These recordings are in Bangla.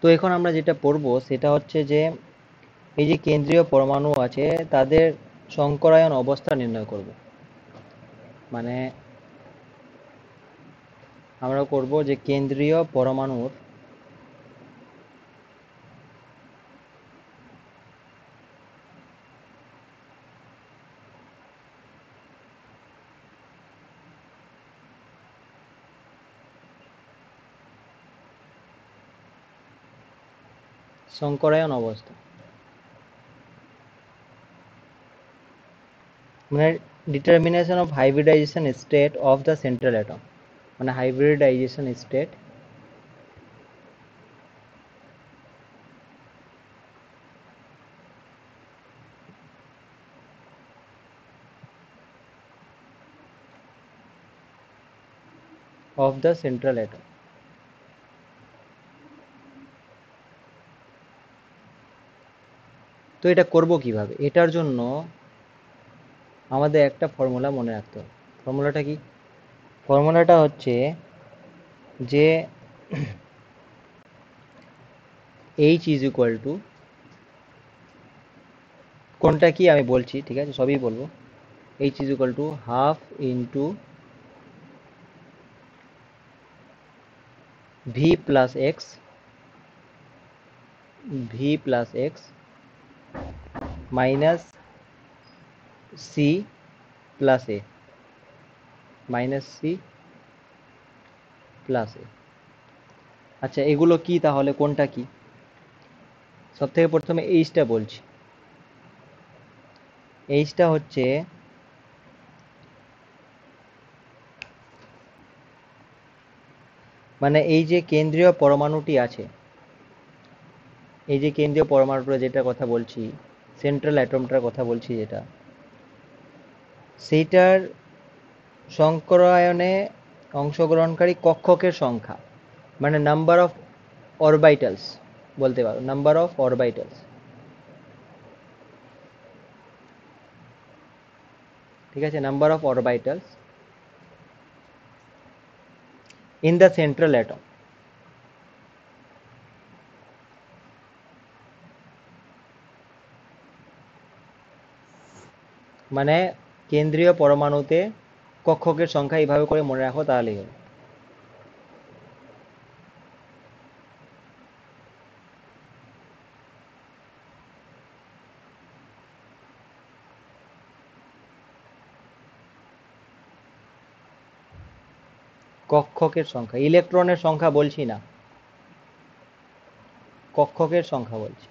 তো এখন আমরা যেটা পড়বো সেটা হচ্ছে যে এই যে কেন্দ্রীয় পরমাণু আছে তাদের সংকরায়ন অবস্থা নির্ণয় করব। মানে আমরা করব যে কেন্দ্রীয় পরমাণুর সংকরায়ন অবস্থা, মানে determination of hybridization state of the central atom, মানে hybridization state of the central atom. তো এটা করব কিভাবে? এটার জন্য আমাদের একটা ফর্মুলা মনে রাখতে হবে। ফর্মুলাটা কি? ফর্মুলাটা হচ্ছে যে এইচ ইজ ইকুয়াল টু, কোনটা কি আমি বলছি, ঠিক আছে, সবই বলবো। H is equal to half into V plus X, V plus X minus C plus A, minus C plus A. আচ্ছা, এগুলো কি তাহলে? কোনটা কি? সব থেকে প্রথমে এইচটা বলছি। এইচটা হচ্ছে মানে এই যে কেন্দ্রীয় পরমাণুটি আছে, এই যে কেন্দ্রীয় পরমাণুটা যেটা কথা বলছি, সেন্ট্রাল অ্যাটমটার কথা বলছি যেটা, সেইটার সংকরায়নে অংশগ্রহণকারী কক্ষকের সংখ্যা, মানে নাম্বার অফ অরবাইটালস বলতে পারো, নাম্বার অফ অরবাইটালস। ঠিক আছে, number of orbitals in the central atom. মানে কেন্দ্রীয় পরমাণুতে কক্ষকের সংখ্যা এইভাবে করে মনে রাখো, তাহলেই হবে। কক্ষকের সংখ্যা, ইলেকট্রনের সংখ্যা বলছি না, কক্ষকের সংখ্যা বলছি।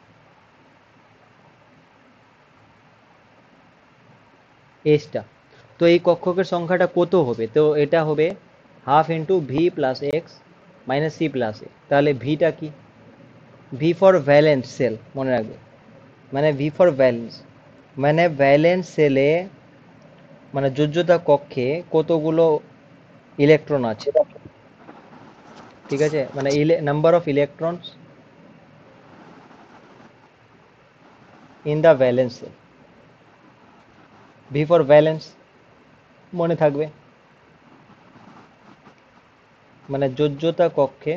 এসটা, তো এই কক্ষকের সংখ্যাটা কত হবে? তো এটা হবে half into V plus X minus C plus A. তাহলে ভিটা কি? ভি ফর ভ্যালেন্স সেল, মনে রাখবে, মানে ভি ফর ভ্যালেন্স, মানে ভ্যালেন্স সেলে, মানে যোজ্যতা কক্ষে কতগুলো ইলেকট্রন আছে, ঠিক আছে, মানে number of electrons in the valence shell. V for valence মনে থাকবে, মানে যোজ্যতা কক্ষে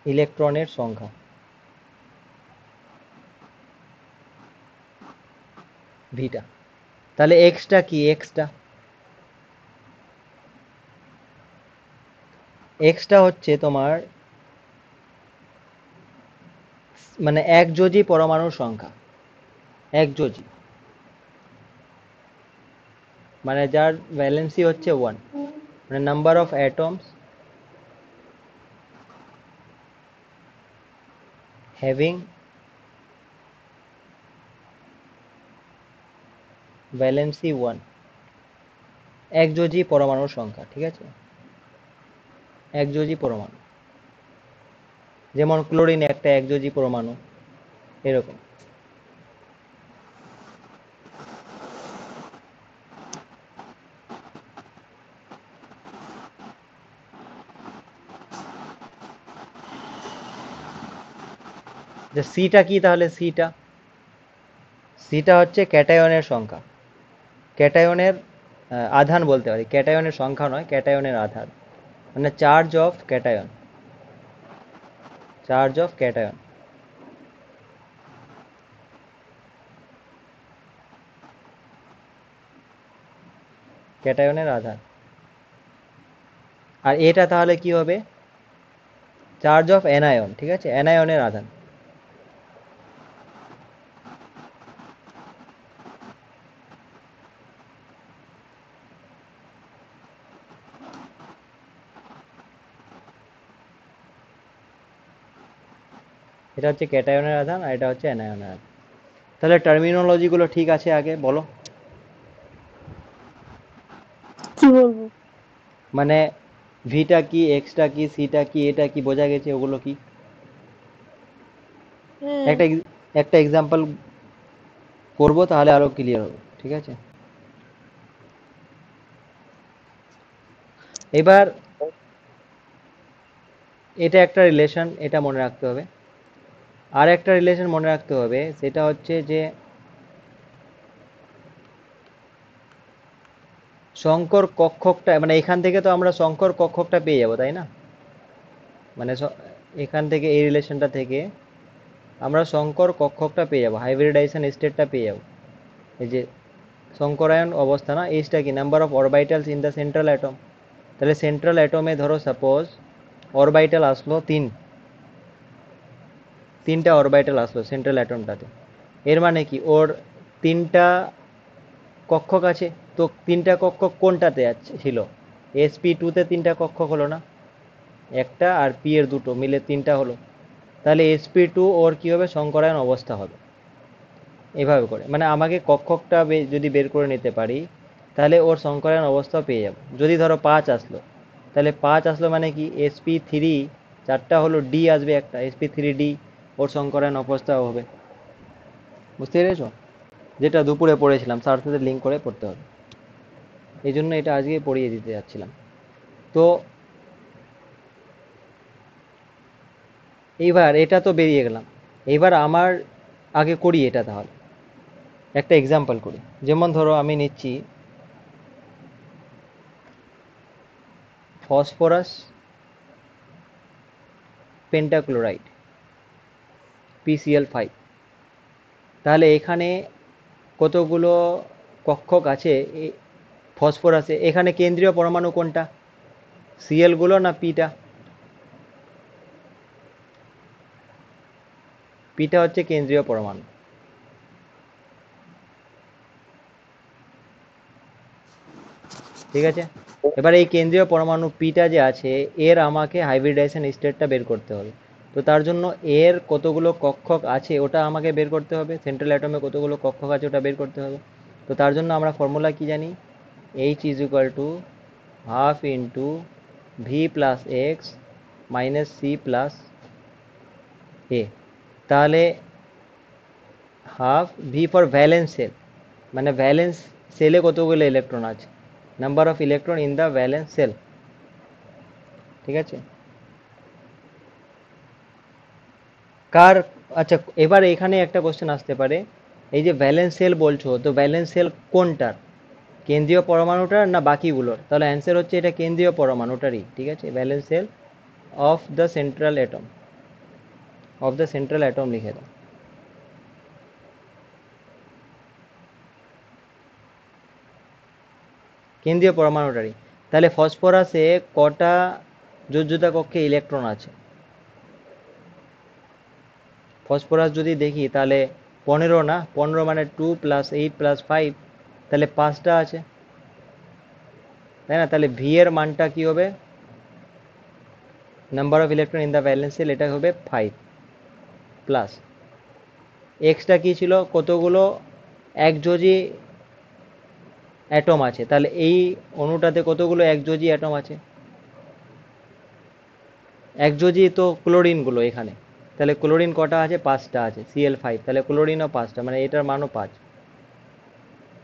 ইলেকট্রনের সংখ্যা, ভিটা। তাহলে এক্সটা কি? এক্সটা হচ্ছে তোমার মানে একযোজি পরমাণুর সংখ্যা, একযোজি, মানে যার ভ্যালেন্সি হচ্ছে 1, মানে number of atoms having valency 1, একযোজি পরমাণুর সংখ্যা, ঠিক আছে, একযোজি পরমাণু। যেমন ক্লোরিন একটা একযোজি পরমাণু, এরকম। যে সিটা কি তাহলে? সিটা হচ্ছে ক্যাটায়নের সংখ্যা, ক্যাটায়নের আধান বলতে পারি, ক্যাটায়নের সংখ্যা নয়, ক্যাটায়নের আধান, মানে charge of cation, charge of cation. ক্যাটায়নের আধান। আর এটা তাহলে কি হবে, চার্জ অফ অ্যানায়ন, ঠিক আছে, অ্যানায়নের আধান। এটা হচ্ছে ক্যাটায়নের আধান আর এটা হচ্ছে অ্যানায়নের আধান। তাহলে টার্মিনোলজি গুলো ঠিক আছে, আগে বলো। কি বলবো? মানে ভিটা কি, এক্সটা কি, সিটা কি, এটা কি, বোঝা গেছে ওগুলো কি। হ্যাঁ। একটা একটা এক্সাম্পল করবো তাহলে আরো ক্লিয়ার হবে, ঠিক আছে। এবার এটা একটা রিলেশন, এটা মনে রাখতে হবে। আর একটা রিলেশন মনে রাখতে হবে, সেটা হচ্ছে যে সংকর কক্ষকটা, মানে এখান থেকে তো আমরা সংকর কক্ষকটা পেয়ে যাবো, তাই না? মানে এখান থেকে এই রিলেশনটা থেকে আমরা সংকর কক্ষকটা পেয়ে যাবো, হাইব্রিডাইজেশন স্টেটটা পেয়ে যাবো। এই যে সংকরায়ন অবস্থা না, এইচটা কি, number of orbitals in the central atom. তাহলে সেন্ট্রাল অ্যাটমে ধরো সাপোজ অরবাইটাল আসলো তিনটা অরবাইটাল আসলো সেন্ট্রাল অ্যাটমটাতে। এর মানে কি, ওর তিনটা কক্ষক আছে। তো তিনটা কক্ষক কোনটাতে ছিল, sp2-তে তিনটা কক্ষক হলো না, একটা আর পি এর দুটো মিলে তিনটা হলো। তাহলে sp2 ওর কি হবে, সংকরায়ন অবস্থা হবে। এভাবে করে মানে আমাকে কক্ষকটা যদি বের করে নিতে পারি, তাহলে ওর সংকরায়ন অবস্থা পেয়ে যাব। যদি ধরো 5 আসলো, তাহলে 5 আসলো মানে কি, sp3 চারটা হলো, ডি আসবে একটা, sp3d, ওর সংকরায়ন অবস্থা হবে। বুঝতে পেরেছো? যেটা দুপুরে পড়েছিলাম, স্যার সাথে লিঙ্ক করে পড়তে হবে, এই জন্য এটা আজকে পড়িয়ে দিতে যাচ্ছিলাম। তো এইবার এটা তো বেরিয়ে গেলাম। এইবার আমার আগে করি এটা, তাহলে একটা এক্সাম্পল করি। যেমন ধরো আমি নিচ্ছি ফসফরাস পেন্টাক্লোরাইড PCl5। তাহলে এখানে কতগুলো কক্ষক আছে ফসফরাসে, এখানে কেন্দ্রীয় পরমাণু কোনটা, সিএল গুলো না পিটা? পিটা হচ্ছে কেন্দ্রীয় পরমাণু, ঠিক আছে। এবার এই কেন্দ্রীয় পরমাণু পিটা যে আছে, এর আমাকে হাইব্রিডাইজেশন স্টেটটা বের করতে হবে। তো তার জন্য এর কতগুলো কক্ষক আছে ওটা আমাকে বের করতে হবে, সেন্ট্রাল অ্যাটমে কতগুলো কক্ষক আছে ওটা বের করতে হবে। তো তার জন্য আমরা ফর্মুলা কি জানি, H is equal to half into V plus X minus C plus A. তাহলে half V for valence shell, মানে ভ্যালেন্স সেলে কতগুলো ইলেকট্রন আছে, number of electron in the valence shell, ঠিক আছে। কার, আচ্ছা এবার এখানে একটা কোশ্চেন আসতে পারে, এই যে ভ্যালেন্স সেল বলছো, তো ভ্যালেন্স সেল কোনটার, কেন্দ্রীয় পরমাণুটার না বাকিগুলোর? তাহলে অ্যান্সার হচ্ছে এটা কেন্দ্রীয় পরমাণুটারই, ঠিক আছে, valence shell of the central atom, of the central atom লিখে দাও, কেন্দ্রীয় পরমাণুটারই। তাহলে ফসফরাসে কটা যোজ্যতা কক্ষে ইলেকট্রন আছে, ফসফরাস যদি দেখি তাহলে 15 না, 15 মানে 2 প্লাস 8 প্লাস 5, তাহলে 5টা আছে, তাই না? তাহলে ভি এর মানটা কি হবে, number of electron in the valence shell, এটা হবে 5 প্লাস এক্সটা কি ছিল, কতগুলো একযোজি অ্যাটম আছে, তাহলে এই অণুটাতে কতগুলো একযোজি অ্যাটম আছে, একযোজি তো ক্লোরিনগুলো এখানে, তাহলে ক্লোরিন কটা আছে, 5টা আছে, Cl5, তাহলে ক্লোরিনও 5টা, মানে এটার মানও 5।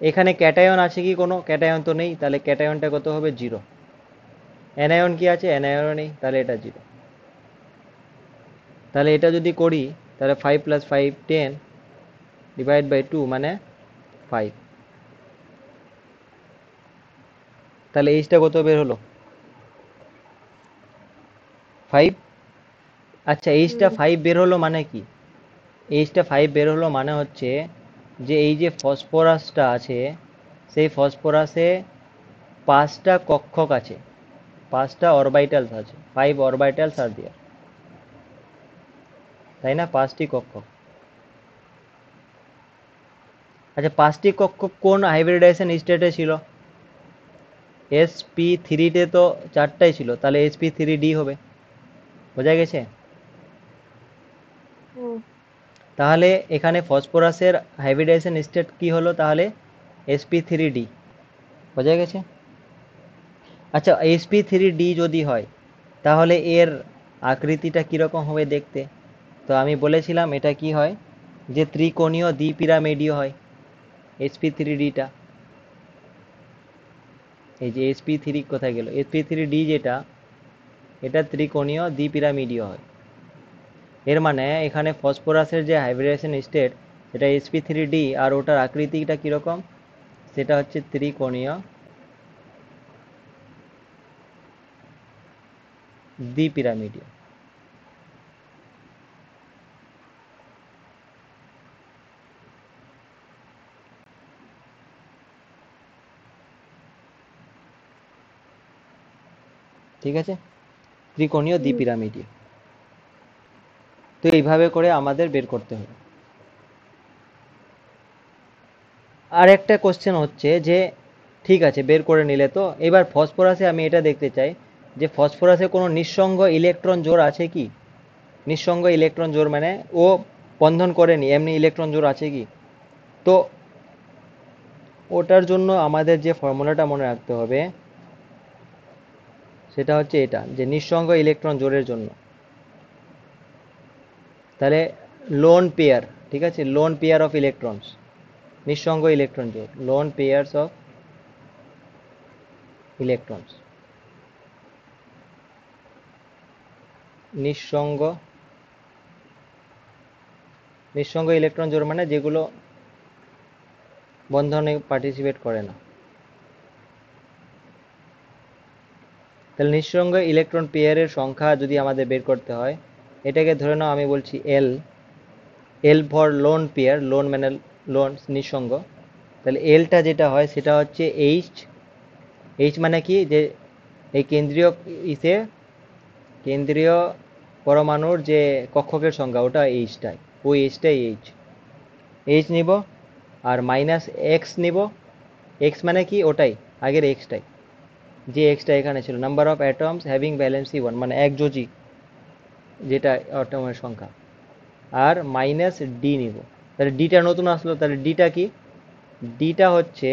এখানে ক্যাটায়ন আছে কি কোনো, ক্যাটায়ন তো নেই, তাহলে ক্যাটায়নটা কত হবে, 0। অ্যানায়ন কি আছে, অ্যানায়নও নেই, তাহলে এটা 0। তাহলে এটা যদি করি, তাহলে 5 প্লাস 5 10 ডিভাইড বাই 2 মানে 5। তাহলে এইচটা কত বের হলো? 5। আচ্ছা, এইচটা 5 বের হলো মানে কি? এইচটা 5 বের হলো মানে হচ্ছে যে এই যে ফসফরাসটা আছে, সেই ফসফরাসে 5টা কক্ষক আছে, 5টা অরবাইটালস আছে, 5 অরবাইটালস আর দেয়ার, তাই না? 5টি কক্ষক। আচ্ছা, 5টি কক্ষক কোন হাইব্রিডাইজেশন স্টেটে ছিল? sp3 তো 4টাই ছিল, তাহলে sp3d হবে। বোঝা গেছে? তাহলে এখানে ফসফরাসের হাইব্রিডাইজেশন স্টেট কি হলো তাহলে? sp3d। বোঝা গেছে? আচ্ছা, sp3d যদি হয় তাহলে এর আকৃতিটা কিরকম হবে দেখতে? তো আমি বলেছিলাম এটা কি হয়, যে ত্রিকোণীয় দ্বিপিরামিডীয় হয় sp3dটা। এই যে sp3 কোথায় গেল, sp3d যেটা, এটা ত্রিকোণীয় দ্বিপিরামিডীয় হয়। এর মানে এখানে ফসফরাসের যে হাইব্রিডাইজেশন স্টেট সেটা sp3d, আর ওটার আকৃতিটা কিরকম, সেটা হচ্ছে ত্রিকোণীয় দ্বিপিরামিডীয়। ঠিক আছে, ত্রিকোণীয় দ্বিপিরামিডীয়। তো এইভাবে করে আমাদের বের করতে হবে। আর একটা কোশ্চেন হচ্ছে যে ঠিক আছে বের করে নিলে, তো এবার ফসফরাসে আমি এটা দেখতে চাই যে ফসফরাসে কোনো নিঃসঙ্গ ইলেকট্রন জোড় আছে কি? নিঃসঙ্গ ইলেকট্রন জোড় মানে ও বন্ধন করেনি, এমনি ইলেকট্রন জোড় আছে কি? তো ওটার জন্য আমাদের যে ফর্মুলাটা মনে রাখতে হবে সেটা হচ্ছে এটা, যে নিঃসঙ্গ ইলেকট্রন জোড়ের জন্য তাহলে লোন পেয়ার, ঠিক আছে, লোন পেয়ার অফ ইলেকট্রনস, নিঃসঙ্গ ইলেকট্রন জোড়, লোন পেয়ার্স অফ ইলেকট্রনস, নিঃসঙ্গ নিঃসঙ্গ ইলেকট্রন জোড় মানে যেগুলো বন্ধনে পার্টিসিপেট করে না। তাহলে নিঃসঙ্গ ইলেকট্রন পেয়ারের সংখ্যা যদি আমাদের বের করতে হয়, এটাকে ধরে নাও আমি বলছি L, L for lone pair, lone মানে লোন নিঃসঙ্গ, তাহলে এলটা যেটা হয় সেটা হচ্ছে এইচ। এইচ মানে কি, যে এই কেন্দ্রীয় ইসে কেন্দ্রীয় পরমাণুর যে কক্ষকের সংখ্যা ওটা এইচটাই, ওই এইচটাই এইচ। এইচ নিব আর মাইনাস এক্স নিব। এক্স মানে কি, ওটাই আগের এক্সটাই, যে এক্সটা এখানে ছিল, number of atoms having valency 1 মানে এক যোজি যেটা অ্যাটমের সংখ্যা, আর মাইনাস ডি নিব। তাহলে ডিটা নতুন আসলো, তাহলে ডিটা কি, ডিটা হচ্ছে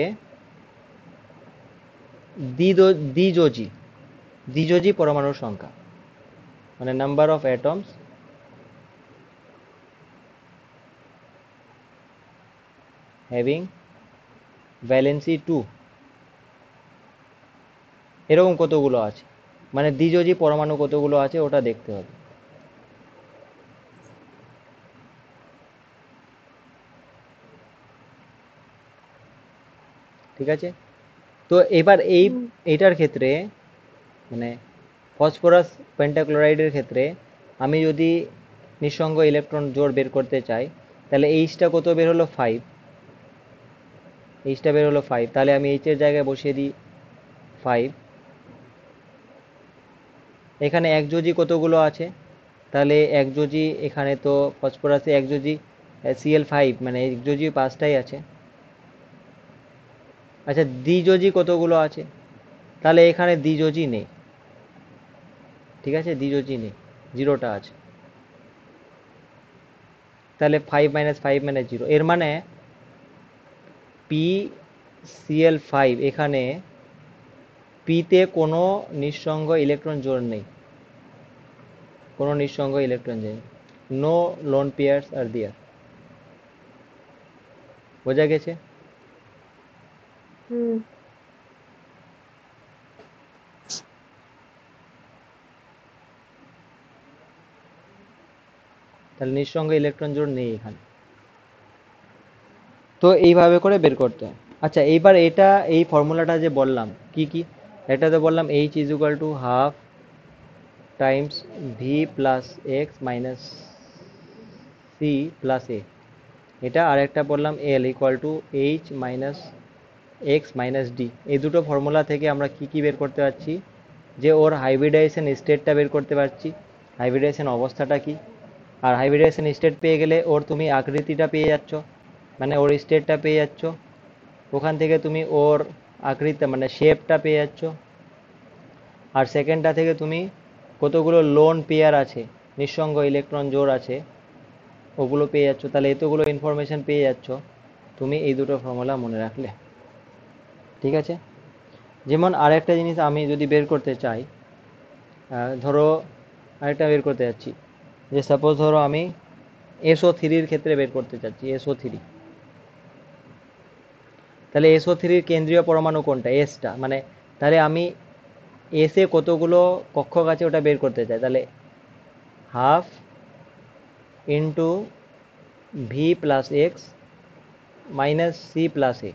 দ্বিযোজি, দ্বিযোজি পরমাণুর সংখ্যা, মানে number of atoms having valency 2, এরকম কতগুলো আছে, মানে দ্বিযোজি পরমাণু কতগুলো আছে ওটা দেখতে হবে। ঠিক আছে, তো এবার এইটার ক্ষেত্রে মানে ফসফরাস পেন্টাক্লোরাইডের ক্ষেত্রে আমি যদি নিঃসঙ্গ ইলেকট্রন জোড় বের করতে চাই, তাহলে এইচটা কত বের হলো 5, এইচটা বের হলো 5, তাহলে আমি এইচের জায়গায় বসিয়ে দিই 5। এখানে একযোজি কতগুলো আছে, তাহলে একযোজি এখানে তো ফসফরাসে একযোজি Cl5 মানে একযোজি 5টাই আছে। আচ্ছা, দ্বিযোজি কতগুলো আছে, তাহলে এখানে দ্বিযোজি নেই, ঠিক আছে, দ্বিযোজি নেই, 0টা আছে। তাহলে 5 মাইনাস 5 মানে 0, এর মানে PCl5 এখানে পিতে কোনো নিঃসঙ্গ ইলেকট্রন জোড় নেই, কোনো নিঃসঙ্গ ইলেকট্রন নেই, নো লোন পেয়ার্স আর দেয়ার। বোঝা গেছে? তাহলে নিঃসঙ্গ ইলেকট্রন জোড় নেই এখানে। তো এইভাবে করে বের করতে হয়। আচ্ছা, এইবার এটা এই ফর্মুলাটা যে বললাম কি কি, এটাতে বললাম H is equal to half times V plus X minus C plus A, এটা আর একটা বললাম L equal to H minus X minus D. এই দুটো ফর্মুলা থেকে আমরা কি কি বের করতে পারছি, যে ওর হাইব্রিডাইজেশন স্টেটটা বের করতে পারছি, হাইব্রিডাইজেশন অবস্থাটা কি। আর হাইব্রিডাইজেশন স্টেট পেয়ে গেলে ওর তুমি আকৃতিটা পেয়ে যাচ্ছ, মানে ওর স্টেটটা পেয়ে যাচ্ছ, ওখান থেকে তুমি ওর আকৃতি মানে শেপটা পেয়ে যাচ্ছ। আর সেকেন্ডটা থেকে তুমি কতগুলো লোন পেয়ার আছে, নিঃসঙ্গ ইলেকট্রন জোড় আছে, ওগুলো পেয়ে যাচ্ছ। তাহলে এতগুলো ইনফরমেশন পেয়ে যাচ্ছ তুমি এই দুটো ফর্মুলা মনে রাখলে। ঠিক আছে। যেমন আরেকটা জিনিস আমি যদি বের করতে চাই, ধরো আরেকটা বের করতে যাচ্ছি, যে সাপোজ ধরো আমি SO3-র ক্ষেত্রে বের করতে চাচ্ছি, SO3। তাহলে SO3-র কেন্দ্রীয় পরমাণু কোনটা, এসটা, মানে তাহলে আমি এসে কতগুলো কক্ষক আছে ওটা বের করতে চাই, তাহলে half into V plus X minus C plus A.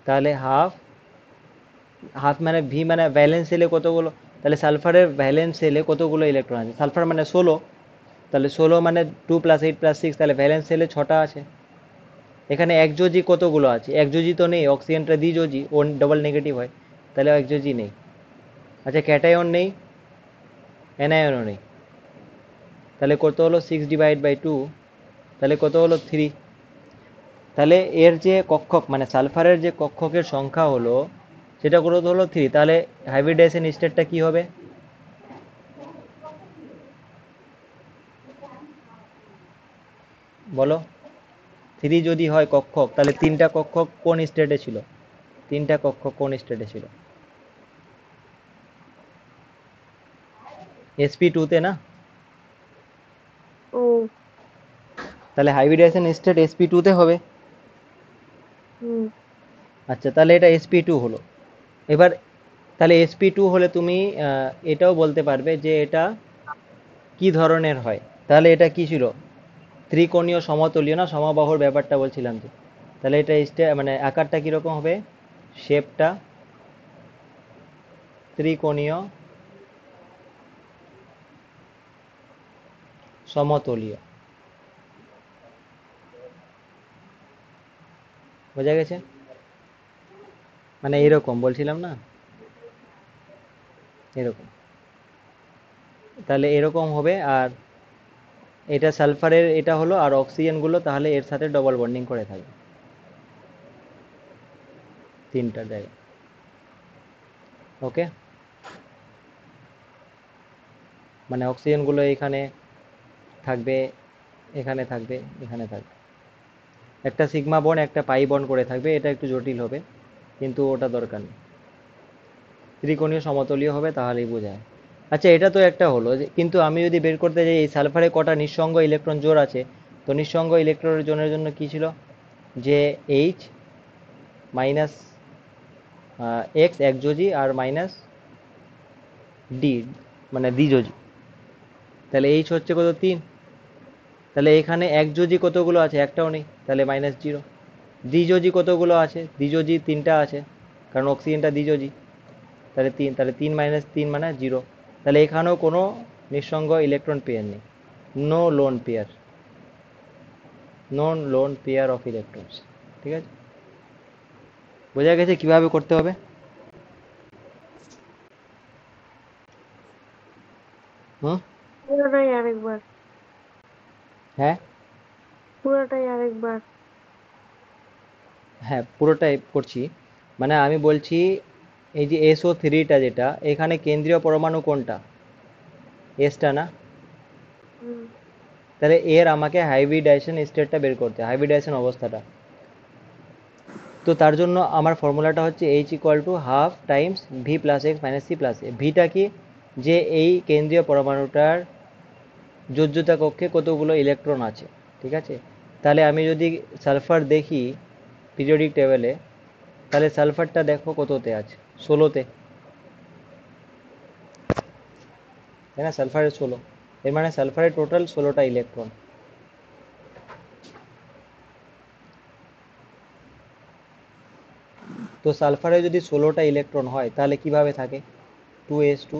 তাহলে হাফ হাফ মানে ভি মানে ভ্যালেন্স সেলে কতগুলো, তাহলে সালফারের ভ্যালেন্স সেলে কতগুলো ইলেকট্রন আছে, সালফার মানে 16, তাহলে 16 মানে 2 + 8 + 6, তাহলে ভ্যালেন্স সেলে 6টা আছে। এখানে একযোজি কতগুলো আছে, একযোজি তো নেই, অক্সিজেনটা দ্বিযোজি, ও ডবল নেগেটিভ হয়, তাহলে একযোজি নেই। আচ্ছা ক্যাটায়ন নেই, অ্যানায়নও নেই, তাহলে কত হলো 6/2, তাহলে কত হলো 3। তাহলে এর যে কক্ষক মানে সালফারের যে কক্ষকের সংখ্যা হলো সেটা কত হলো 3। তাহলে হাইব্রিডাইজেশন স্টেটটা কি হবে বলো, 3 যদি হয় কক্ষক, তাহলে তিনটা কক্ষক কোন স্টেটে ছিল, তিনটা কক্ষক কোন স্টেটে ছিল, sp2-তে না। ও। তাহলে হাইব্রিডাইজেশন স্টেট sp2-তে হবে। হুম। আচ্ছা তাহলে এটা sp2 হলো। এবার তাহলে sp2 হলে তুমি এটাও বলতে পারবে যে এটা কি ধরনের হয়, তাহলে এটা কি ছিল, ত্রিকোণীয় সমতলীয় না, সমবাহুর ব্যাপারটা বলছিলাম যে, তাহলে এটা মানে আকারটা কিরকম হবে, শেপটা ত্রিকোণীয় সমতলীয়। বোঝা গেছে, মানে এরকম বলছিলাম না, এরকম, তাহলে এরকম হবে। আর এটা সালফারের এটা হলো, আর অক্সিজেনগুলো তাহলে এর সাথে ডবল বন্ডিং করে থাকবে তিনটা জায়গায়। ওকে, মানে অক্সিজেনগুলো এখানে থাকবে, এখানে থাকবে, এখানে থাকবে, একটা সিগমা বন্ড একটা পাই বন্ড করে থাকবে, এটা একটু জটিল হবে কিন্তু ওটা দরকার নেই, ত্রিকোণীয় সমতলীয় হবে তাহলেই বোঝায়। আচ্ছা এটা তো একটা হলো কিন্তু আমি যদি বের করতে যাই এই সালফারে কটা নিঃসঙ্গ ইলেকট্রন জোড় আছে, তো নিঃসঙ্গ ইলেকট্রনের জোনের জন্য কি ছিল, যে এইচ মাইনাস এক্স একযোজি আর মাইনাস ডি মানে দ্বিযোজি, তাহলে এইচ হচ্ছে কত 3। তাহলে এখানে একযোজি কতগুলো আছে, একটাও নেই, তাহলে -0। দ্বিযোজি কতগুলো আছে, দ্বিযোজি তিনটা আছে, কারণ অক্সিজেনটা দ্বিযোজি, তাহলে 3, তাহলে 3 - 3 মানে 0। তাহলে এখানেও কোনো নিঃসঙ্গ ইলেকট্রন পেয়ার নেই, no lone pair, non lone pair of electrons. ঠিক আছে, বোঝা গেছে কিভাবে করতে হবে। হুম, পুরোটাই আরেকবার। হ্যাঁ পুরোটাই আরেকবার। হ্যাঁ পুরোটাই করছি, মানে আমি বলছি এই যে SO3টা যেটা, এখানে কেন্দ্রীয় পরমাণু কোনটা, এসটা না, হুম। তাহলে এর আমাকে হাইব্রিডাইজেশন স্টেটটা বের করতে, হাইব্রিডাইজেশন অবস্থাটা। তো তার জন্য আমার ফর্মুলাটা হচ্ছে H equal to half times V plus X minus C plus A. ভিটা কি, যে এই কেন্দ্রীয় পরমাণুটার যোজ্যতা কক্ষে কতগুলো ইলেকট্রন আছে। ঠিক আছে, তাহলে আমি যদি সালফার দেখি পিরিয়ডিক টেবিলে, তাহলে সালফারটা দেখো কততে আছে, 16-তে, তাই না, সালফারের 16, এর মানে সালফারের টোটাল 16টা ইলেকট্রন। তো সালফারে যদি 16টা ইলেকট্রন হয় তাহলে কিভাবে থাকে? 2s2,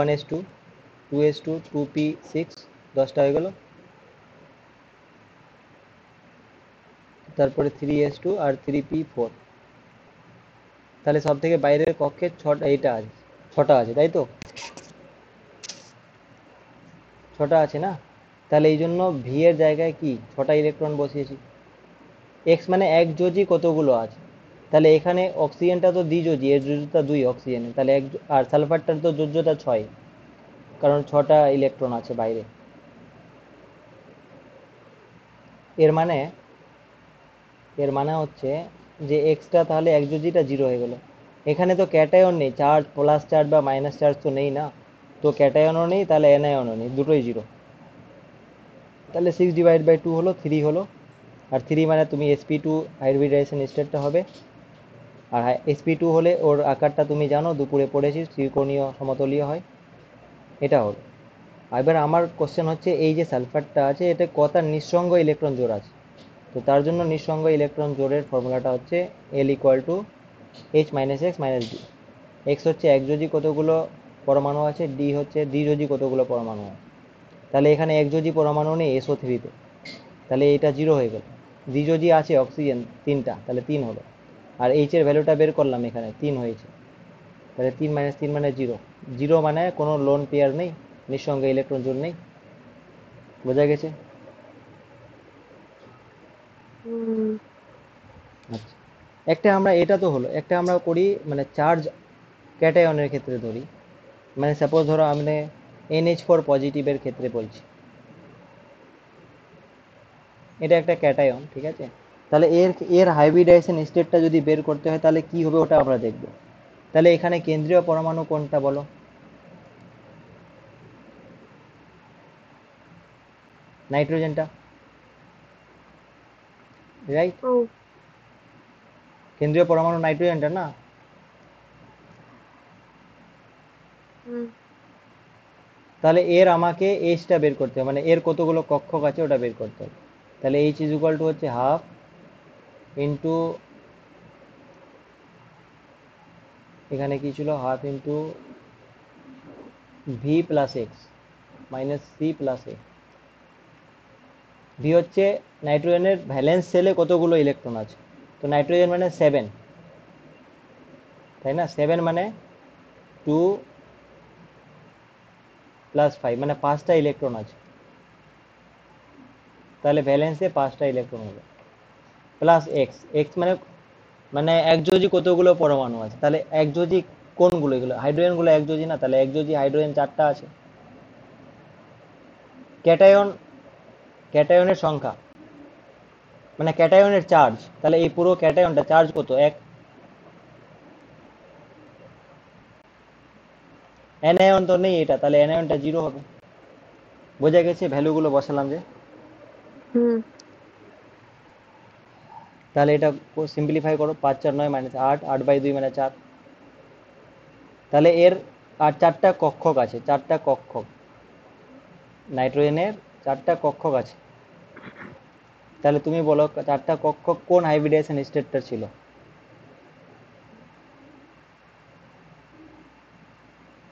1s2, 2s2, 2p6, 10টা হয়ে গেল। তারপরে 3s2 আর 3p4। তাহলে সব থেকে বাইরের কক্ষে ছটা, এইটা আছে, ছটা আছে, তাই তো? ছটা আছে না? তাহলে এই জন্য ভি এর জায়গায় কি ছটা ইলেকট্রন বসিয়েছি। এক্স মানে এক যোজি কতগুলো আছে, তাহলে এখানে অক্সিজেনটা তো দ্বিযোজি, এর যোজ্যতা 2 অক্সিজেনে, তাহলে এক আর সালফারটার তো যোজ্যতা 6, কারণ ছটা ইলেকট্রন আছে বাইরে। এর মানে এর মানে হচ্ছে যে এক্সটা তাহলে একযোজিটা জিরো হয়ে গেল। এখানে তো ক্যাটায়ন নেই, চার্জ প্লাস চার্জ বা মাইনাস চার্জ তো নেই না, তো ক্যাটায়নও নেই, তাহলে অ্যানায়নও নেই, দুটোই জিরো। তাহলে 6/2 হলো, 3 হলো। আর 3 মানে তুমি sp2 হাইব্রিডাইজেশন স্টেটটা হবে। আর sp2 হলে ওর আকারটা তুমি জানো, দুপুরে পড়েছি, ত্রিকোণীয় সমতলীয় হয়। এটা হলো। এবার আমার কোশ্চেন হচ্ছে, এই যে সালফারটা আছে এটা কত নিঃসঙ্গ ইলেকট্রন জোড় আছে? তো তার জন্য নিঃসঙ্গ ইলেকট্রন জোড়ের ফর্মুলাটা হচ্ছে L = H - x - d। X হচ্ছে একযোজি কতগুলো পরমাণু আছে, ডি হচ্ছে দ্বিযোজি কতগুলো পরমাণু আছে। তাহলে এখানে একযোজি পরমাণু নেই SO3-তে, তাহলে এটা জিরো হয়ে গেল। দ্বিযোজি আছে অক্সিজেন 3টা, তাহলে 3 হলো। আর এইচ এর ভ্যালুটা বের করলাম, এখানে 3 হয়েছে, তাহলে 3 - 3 মানে জিরো। জিরো মানে কোনো লোন পেয়ার নেই, নিঃসঙ্গ ইলেকট্রন জোড় নেই। বোঝা গেছে? হুম। আচ্ছা, একটা আমরা, এটা তো হলো, একটা আমরা করি মানে চার্জ ক্যাটায়নের ক্ষেত্রে ধরি। মানে সাপোজ ধরো আমরা NH4 পজিটিভের ক্ষেত্রে বলছি, এটা একটা ক্যাটায়ন, ঠিক আছে? তাহলে এর এর হাইব্রিডাইজেশন স্টেটটা যদি বের করতে হয় তাহলে কি হবে ওটা আমরা দেখব। তাহলে এখানে কেন্দ্রীয় পরমাণু কোনটা বলো? নাইট্রোজেনটা, রাইট? ও। কেন্দ্রীয় পরমাণু নাইট্রোজেনটা না? হুম। তাহলে এর আমাকে এইচটা বের করতে হবে, মানে এর কতগুলো কক্ষক আছে ওটা বের করতে হবে। তাহলে এইচ ইজ ইকুয়াল টু হচ্ছে হাফ ইন্টু, এখানে কি ছিল, half into V plus X minus C plus A. V হচ্ছে নাইট্রোজেনের ভ্যালেন্স সেলে কতগুলো ইলেকট্রন আছে, তো নাইট্রোজেন মানে 7, তাই না? 7 মানে 2 প্লাস 5 মানে 5টা ইলেকট্রন আছে, তাহলে ভ্যালেন্সে 5টা ইলেকট্রন হবে। প্লাস এক্স, এক্স মানে মানে একযোজি কতগুলো পরমাণু আছে, তাহলে একযোজি কোনগুলো, এগুলো হাইড্রোজেনগুলো একযোজি না, তাহলে একযোজি হাইড্রোজেন 4টা আছে। ক্যাটায়ন, ক্যাটায়নের সংখ্যা মানে ক্যাটায়নের চার্জ, তাহলে এই পুরো ক্যাটায়নটা চার্জ কত, 1। অ্যানায়ন তো নেই এটা, তাহলে অ্যানায়নটা জিরো হবে। বোঝা গেছে ভ্যালুগুলো বসালাম যে? হুম। তাহলে এটা সিম্পলিফাই করো, 5 4 9 -8, 8/2 মানে 4। তাহলে এর আর 4টা কক্ষক আছে, 4টা কক্ষক, নাইট্রোজেনের 4টা কক্ষক আছে। তাহলে তুমি বলো 4টা কক্ষক কোন হাইব্রিডাইজেশন স্টেটটা ছিল?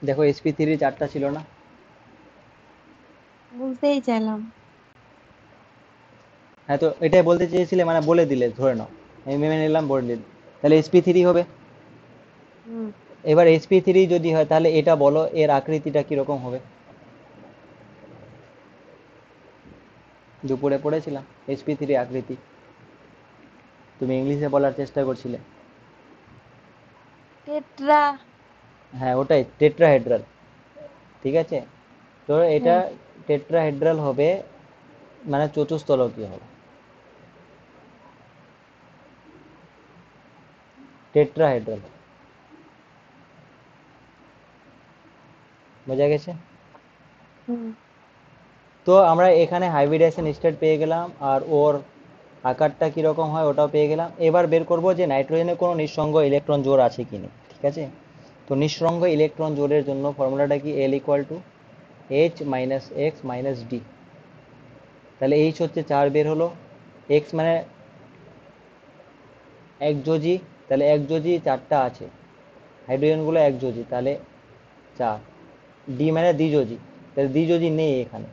দেখো sp3 4টা ছিল না? বুঝতেই চাইলাম। হ্যাঁ, তো এটাই বলতে চেয়েছিলে, মানে বলে দিলে, ধরে নাও আমি মেনে নিলাম, বলে দিলে, তাহলে sp3 হবে। হুম। এবার sp3 যদি হয় তাহলে এটা বলো এর আকৃতিটা কিরকম হবে? দুপুরে পড়েছিলাম sp3 আকৃতি, তুমি ইংলিশে বলার চেষ্টা করছিলে। টেট্রা। হ্যাঁ, ওটাই টেট্রাহেড্রাল, ঠিক আছে? তো এটা হ্যাঁ। টেট্রাহেড্রাল হবে, মানে চতুস্তলকীয় হবে, টেট্রাহেড্রাল। বোঝা গেছে? হুম। তো আমরা এখানে হাইব্রিডাইজেশন স্টেট পেয়ে গেলাম, আর ওর আকারটা কিরকম হয় ওটাও পেয়ে গেলাম। এবার বের করব যে নাইট্রোজেনের কোনো নিঃসঙ্গ ইলেকট্রন জোড় আছে কিনা, ঠিক আছে? তো নিঃসঙ্গ ইলেকট্রন জোড়ের জন্য ফর্মুলাটা কি, L = H - x - d। তাহলে এইচ হচ্ছে 4 বের হলো, এক্স মানে একযোজি, তাহলে একযোজি চারটা আছে, হাইড্রোজেন গুলো একযোজি, তাহলে চার। ডি মানে দ্বিযোজি, তাহলে দ্বিযোজি নেই এখানে,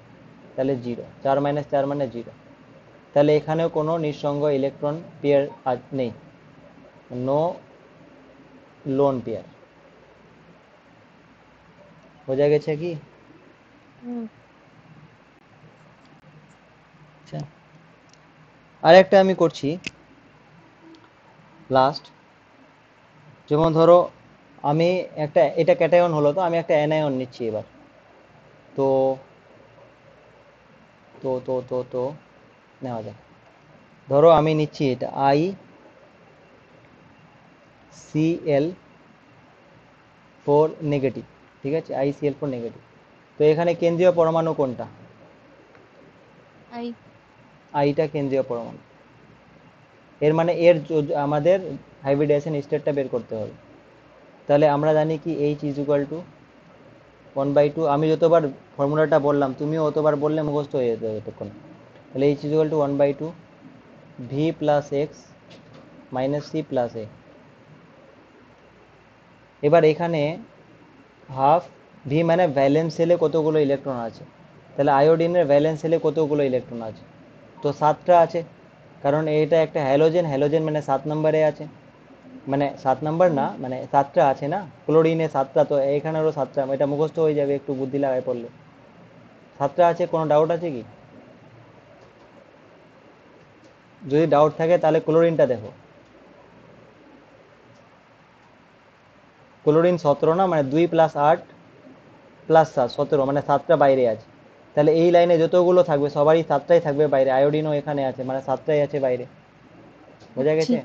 তাহলে জিরো। 4 - 4 মানে জিরো। তাহলে এখানেও কোনো নিঃসঙ্গ ইলেকট্রন পেয়ার নেই, নো লোন পেয়ার। বোঝা গেছে কি? হুম। আচ্ছা, আরেকটা আমি করছি লাস্ট। যেমন ধরো আমি একটা, এটা ক্যাটায়ন হলো, তো আমি একটা অ্যানায়ন নিচ্ছি এবার। তো তো তো তো তো নেওয়া যাক। ধরো আমি নিচ্ছি এটা ICl4 নেগেটিভ, ঠিক আছে, ICl4 নেগেটিভ। তো এখানে কেন্দ্রীয় পরমাণু কোনটা? আই। আইটা কেন্দ্রীয় পরমাণু। এর মানে এর আমাদের হাইব্রিডাইজেশন স্টেটটা বের করতে হবে। তাহলে আমরা জানি কি H=1/2। আমি যতবার ফর্মুলাটা বললাম তুমিও অতবার বললে মুখস্থ হয়ে যেত ততক্ষণ। তাহলে H=1/2 V plus X minus C plus A. এবার এখানে হাফ ভি মানে ভ্যালেন্স সেলে কতগুলো ইলেকট্রন আছে, তাহলে আয়োডিনের ভ্যালেন্স সেলে কতগুলো ইলেকট্রন আছে? তো 7টা আছে, কারণ এটা একটা হ্যালোজেন, হ্যালোজেন মানে 7 নম্বরে আছে, মানে 7 নম্বর হুম। না, মানে 7টা আছে না, ক্লোরিনে 7টা, তো এখানেরও 7টা, এটা মুখস্থ হয়ে যাবে একটু বুদ্ধি লাগায় পড়লে। 7টা আছে, কোনো ডাউট আছে কি? যদি ডাউট থাকে তাহলে ক্লোরিনটা দেখো। ক্লোরিন 17 না, মানে 2 + 8 + 7 17, মানে 7টা বাইরে আছে। তাহলে এই লাইনে যতগুলো থাকবে সবারই 7টাই থাকবে বাইরে, আয়োডিনও এখানে আছে, মানে 7টাই আছে বাইরে। বোঝা বুঝছি। গেছে?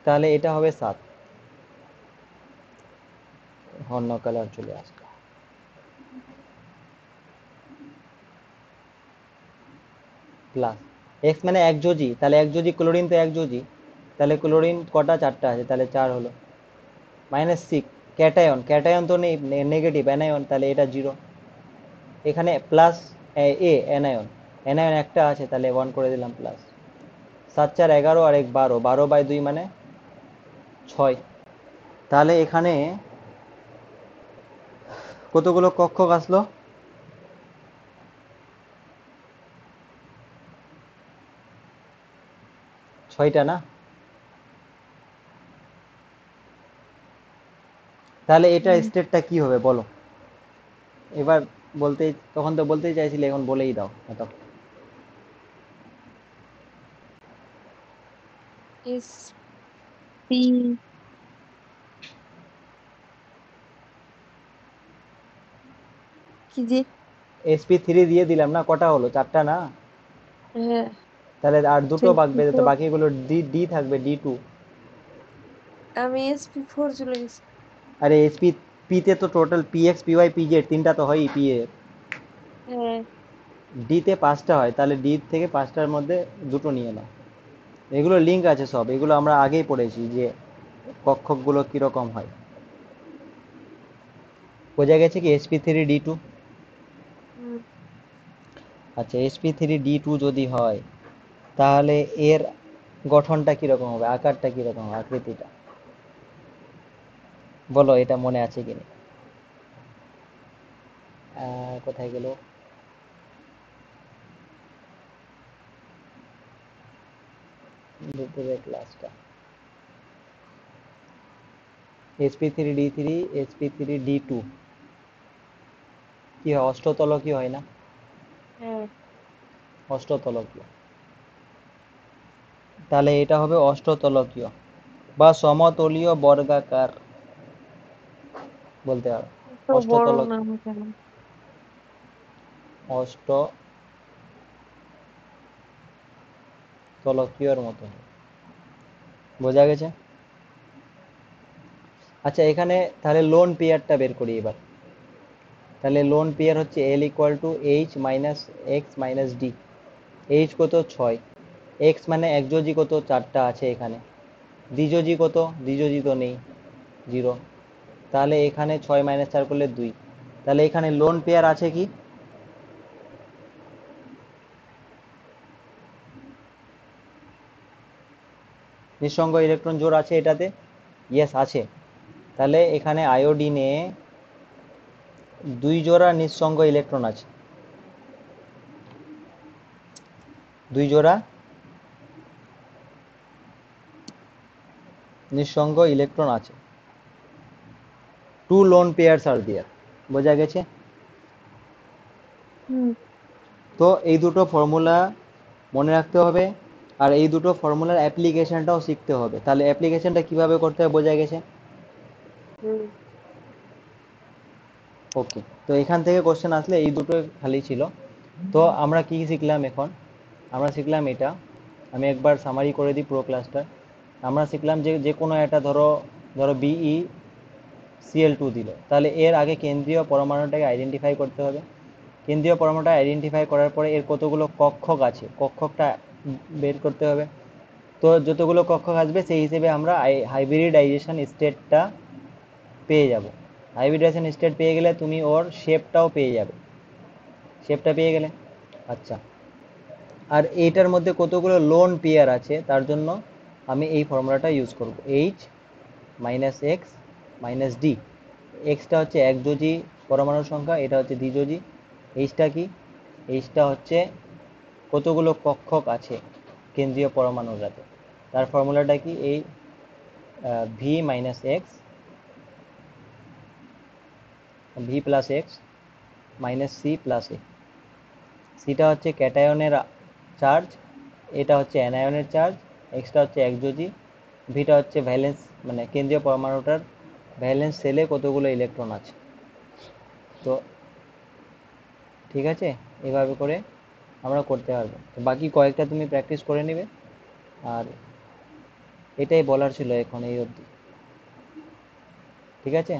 তাহলে এটা হবে 7। অন্য কালার চলে আসবে, প্লাস এক্স মানে একযোজি, তাহলে একযোজি ক্লোরিন তো একযোজি, তাহলে ক্লোরিন কটা? 4টা আছে, তাহলে 4 হলো। মাইনাস সিক্স ক্যাটায়ন, ক্যাটায়ন তো নেই, নেগেটিভ অ্যানায়ন, তাহলে এটা জিরো। এখানে প্লাস এ অ্যানায়ন, অ্যানায়ন একটা আছে, তাহলে 1 করে দিলাম প্লাস। 7 × 4 = 11 আর 1 12, 12/2 মানে 6। তাহলে এখানে কতগুলো কক্ষক আসলো? 6টা না? তাহলে এটা হুম। স্টেটটা কি হবে বলো এবার? বলতে, তখন তো বলতেই চাইছিলে, এখন বলেই দাও এত। এস পি কি যে। sp3 দিয়ে দিলাম না, কটা হলো? 4টা না? হ্যাঁ। তাহলে আর দুটো বাকি, তো SP4। বাকিগুলো ডি ডি থাকবে, D2। আমি SP4 চলে গেছি। আরে পি তে তো টোটাল PX PY PZ তিনটা তো হয়ই পি এর। হ্যাঁ। ডি তে 5টা হয়, তাহলে ডি থেকে 5টার মধ্যে দুটো নিয়ে নাও। এগুলো লিঙ্ক আছে সব, এগুলো আমরা আগেই পড়েছি যে কক্ষকগুলো কিরকম হয়। বোঝা গেছে কি? sp3d2। হুম। আচ্ছা, sp3d2 যদি হয় তাহলে এর গঠনটা কিরকম হবে, আকারটা কিরকম হবে, আকৃতিটা বলো, এটা মনে আছে কিনা? কোথায় গেল দুপুরের ক্লাসটা? sp3d3 sp3d2 কি হয়? অষ্টতলকীয় হয় না? হ্যাঁ। অষ্টতলকীয়, তাহলে এটা হবে অষ্টতলকীয় বা সমতলীয় বর্গাকার বলতে পারো। এত বড় অষ্টতলক, নাম কেন? অষ্টতলকীয়র মতো। বোঝা গেছে? আচ্ছা, এখানে তাহলে লোন পেয়ারটা বের করি এবার। তাহলে লোন পেয়ার হচ্ছে L = H - X - D। H কত? 6। এক্স মানে একযোজি কত? 4টা আছে এখানে। দ্বিযোজি কত? দ্বিযোজি তো নেই, 0। তাহলে এখানে 6 - 4 করলে 2। তাহলে এখানে লোন পেয়ার আছে কি? নিঃসঙ্গ ইলেকট্রন জোড় আছে এটাতে? ইয়েস আছে। তাহলে এখানে আয়োডিনে 2 জোড়া নিঃসঙ্গ ইলেকট্রন আছে, 2 জোড়া নিঃসঙ্গ ইলেকট্রন আছে। 2 lone pairs are there, বোঝা গেছে? হুম তো এই দুটো ফর্মুলা মনে রাখতে হবে, আর এই দুটো ফর্মুলার অ্যাপ্লিকেশনটাও শিখতে হবে। তাহলে অ্যাপ্লিকেশনটা কিভাবে করতে হবে বোঝা গেছে? হুম ওকে, তো এখান থেকে কোশ্চেন আসলে এই দুটো খালি ছিল। তো আমরা কি শিখলাম এখন? আমরা শিখলাম এটা, আমি একবার সামারি করে দিই পুরো ক্লাসটা। আমরা শিখলাম যে যে কোনো একটা ধরো ধরো বিই Cl2 দিল, তাহলে এর আগে কেন্দ্রীয় পরমাণুটাকে আইডেন্টিফাই করতে হবে। কেন্দ্রীয় পরমাণুটা আইডেন্টিফাই করার পরে এর কতগুলো কক্ষক আছে, কক্ষকটা বের করতে হবে। তো যতগুলো কক্ষক আসবে সেই হিসেবে আমরা হাইব্রিডাইজেশন স্টেটটা পেয়ে যাব। হাইব্রিডাইজেশন স্টেট পেয়ে গেলে তুমি ওর শেপটাও পেয়ে যাবে, শেপটা পেয়ে গেলে। আচ্ছা, আর এইটার মধ্যে কতগুলো লোন পেয়ার আছে তার জন্য আমি এই ফর্মুলাটা ইউজ করব, H minus X minus D. Extra হচ্ছে একযোজি পরমাণুর সংখ্যা, এটা হচ্ছে দ্বিযোজি। এইচটা কি? এইচটা হচ্ছে কতগুলো কক্ষক আছে কেন্দ্রীয় পরমাণুরাতে, তার ফর্মুলাটা কি? এই V minus X, V plus X minus C plus A. সিটা হচ্ছে ক্যাটায়নের চার্জ, এটা হচ্ছে অ্যানায়নের চার্জ, এক্সটা হচ্ছে একযোজি, ভিটা হচ্ছে ভ্যালেন্স মানে কেন্দ্রীয় পরমাণুটার ভ্যালেন্স সেলে কতগুলো ইলেকট্রন আছে। তো ঠিক আছে, এভাবে করে আমরা করতে পারবো। তো বাকি কয়েকটা তুমি প্র্যাকটিস করে নেবে, আর এটাই বলার ছিল এখন এই অবধি। ঠিক আছে।